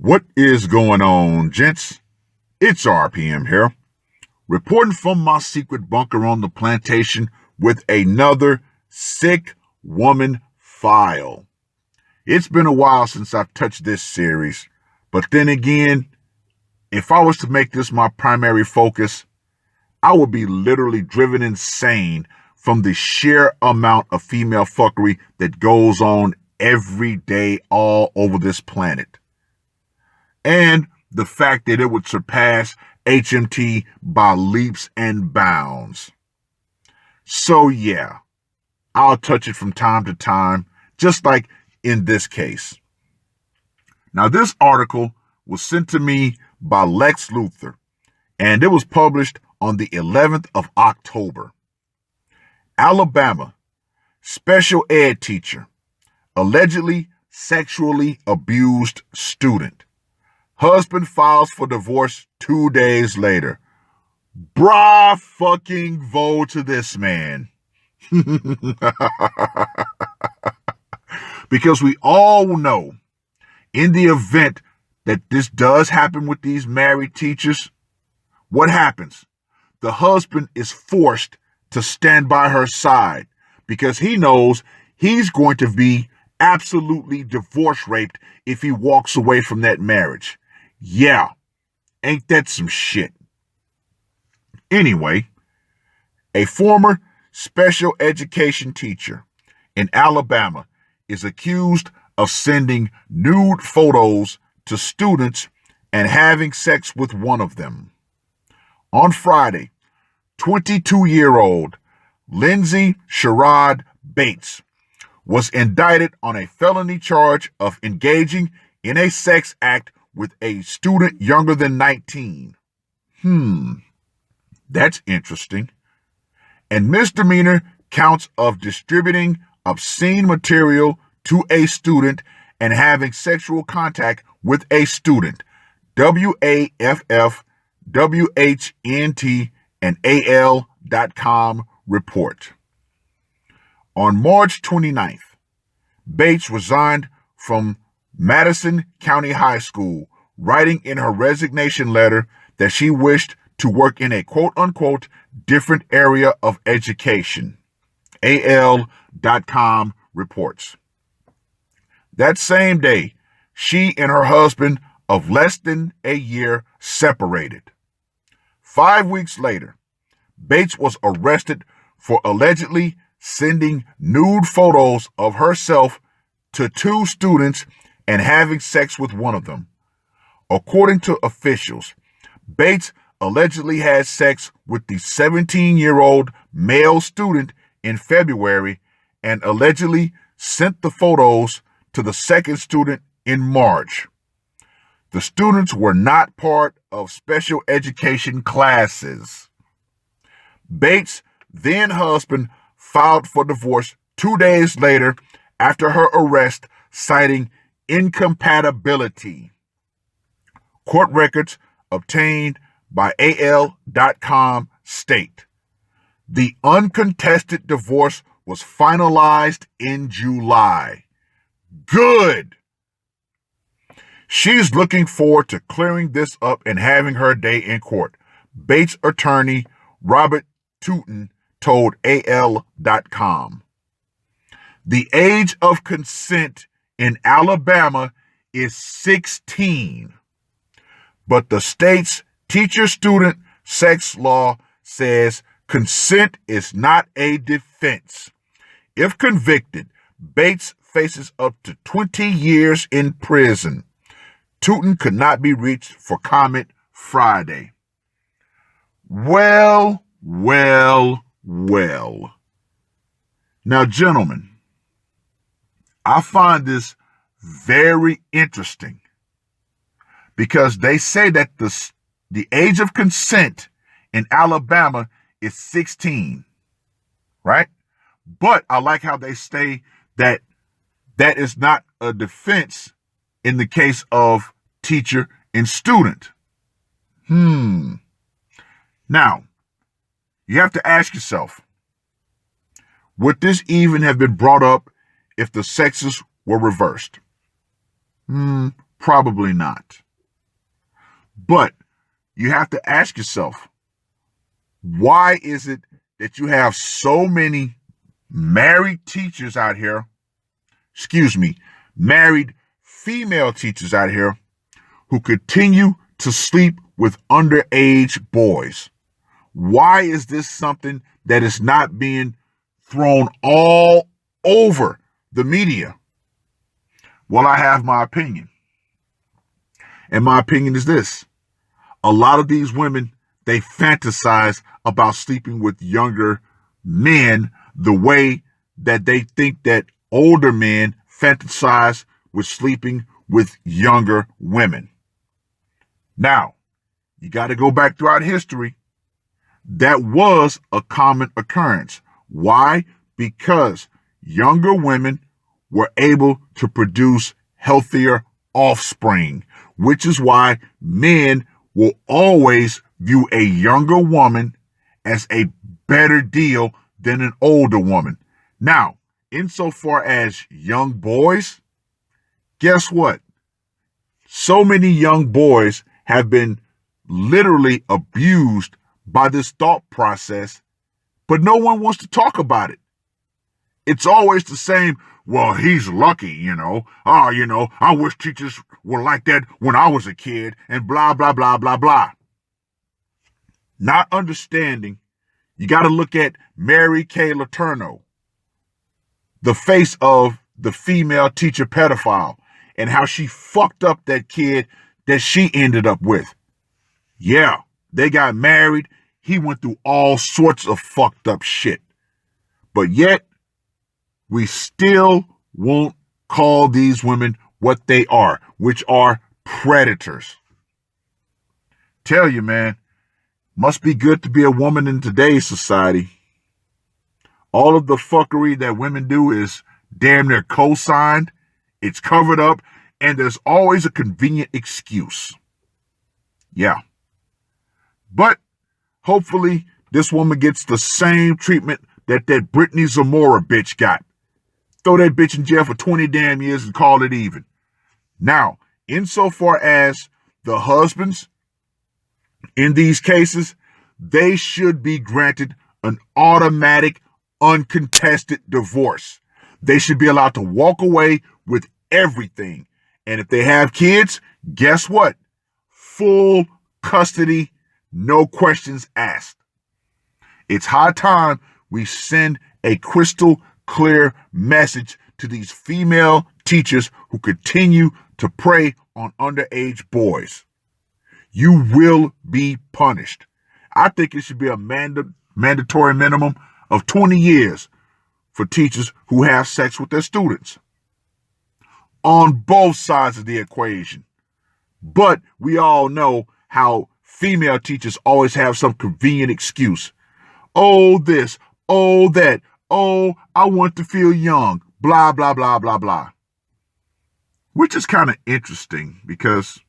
What is going on, gents? It's RPM here, reporting from my secret bunker on the plantation with another sick woman file. It's been a while since I've touched this series, but then again, if I was to make this my primary focus, I would be literally driven insane from the sheer amount of female fuckery that goes on every day all over this planet. And the fact that it would surpass HMT by leaps and bounds. So yeah, I'll touch it from time to time, just like in this case. Now, this article was sent to me by Lex Luthor, and it was published on the 11th of October. Alabama, special ed teacher, allegedly sexually abused student. Husband files for divorce 2 days later. Brah fucking vote to this man. Because we all know, in the event that this does happen with these married teachers, what happens? The husband is forced to stand by her side because he knows he's going to be absolutely divorce raped if he walks away from that marriage. Yeah, ain't that some shit? Anyway, a former special education teacher in Alabama is accused of sending nude photos to students and having sex with one of them. On Friday, 22-year-old Lindsay Sherrod Bates was indicted on a felony charge of engaging in a sex act with a student younger than 19. That's interesting. And misdemeanor counts of distributing obscene material to a student and having sexual contact with a student. WAFF, WHNT, and AL.com report. On March 29th, Bates resigned from Madison County High School, writing in her resignation letter that she wished to work in a quote-unquote different area of education. AL.com reports. That same day, she and her husband of less than a year separated. 5 weeks later, Bates was arrested for allegedly sending nude photos of herself to 2 students and having sex with one of them. According to officials, Bates allegedly had sex with the 17-year-old male student in February and allegedly sent the photos to the second student in March. The students were not part of special education classes. Bates' then husband filed for divorce 2 days later after her arrest, citing incompatibility. Court records obtained by AL.com state the uncontested divorce was finalized in July. Good. She's looking forward to clearing this up and having her day in court, Bates' attorney Robert Tootin told AL.com. The age of consent in Alabama is 16, but the state's teacher-student sex law says consent is not a defense. If convicted, Bates faces up to 20 years in prison. Tootin could not be reached for comment Friday. Well. Now, gentlemen, I find this very interesting because they say that the age of consent in Alabama is 16, right? But I like how they say that that is not a defense in the case of teacher and student. Now, you have to ask yourself, would this even have been brought up if the sexes were reversed? Probably not. But you have to ask yourself, why is it that you have so many married teachers out here, married female teachers out here who continue to sleep with underage boys? Why is this something that is not being thrown all over the media? Well, I have my opinion. And my opinion is this. A lot of these women, they fantasize about sleeping with younger men the way that they think that older men fantasize with sleeping with younger women. Now, you got to go back throughout history. That was a common occurrence. Why? Because younger women were able to produce healthier offspring, which is why men will always view a younger woman as a better deal than an older woman. Now, insofar as young boys, guess what? So many young boys have been literally abused by this thought process, but no one wants to talk about it. It's always the same, well, he's lucky, I wish teachers were like that when I was a kid, and blah, blah, blah, blah, blah. Not understanding, you got to look at Mary Kay Letourneau, the face of the female teacher pedophile, and how she fucked up that kid that she ended up with. Yeah, they got married. He went through all sorts of fucked up shit. But yet, we still won't call these women what they are, which are predators. Tell you, man, must be good to be a woman in today's society. All of the fuckery that women do is damn near co-signed. It's covered up, and there's always a convenient excuse. Yeah. But hopefully this woman gets the same treatment that Brittany Zamora bitch got. Throw that bitch in jail for 20 damn years and call it even. Now, insofar as the husbands in these cases, they should be granted an automatic, uncontested divorce. They should be allowed to walk away with everything. And if they have kids, guess what? Full custody, no questions asked. It's high time we send a crystal clear message to these female teachers who continue to prey on underage boys. You will be punished. I think it should be a mandatory minimum of 20 years for teachers who have sex with their students. On both sides of the equation. But we all know how female teachers always have some convenient excuse. Oh, this, oh, that, oh, I want to feel young, blah, blah, blah, blah, blah. Which is kind of interesting because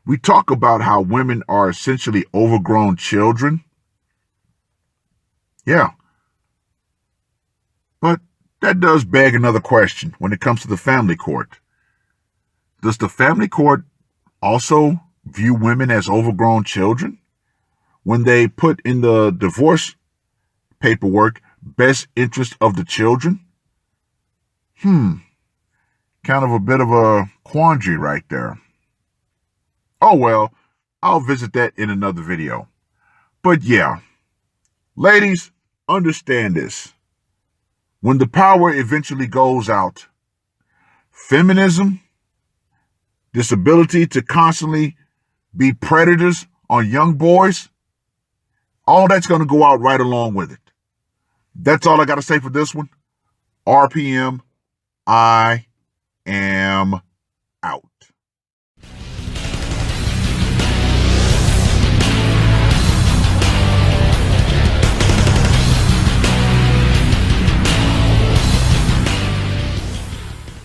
we talk about how women are essentially overgrown children. Yeah. But that does beg another question when it comes to the family court. Does the family court also view women as overgrown children when they put in the divorce paperwork best interest of the children? Kind of a bit of a quandary right there. Oh well, I'll visit that in another video. But yeah, ladies, understand this. When the power eventually goes out, feminism, this ability to constantly be predators on young boys, all that's going to go out right along with it. That's all I got to say for this one. RPM, I am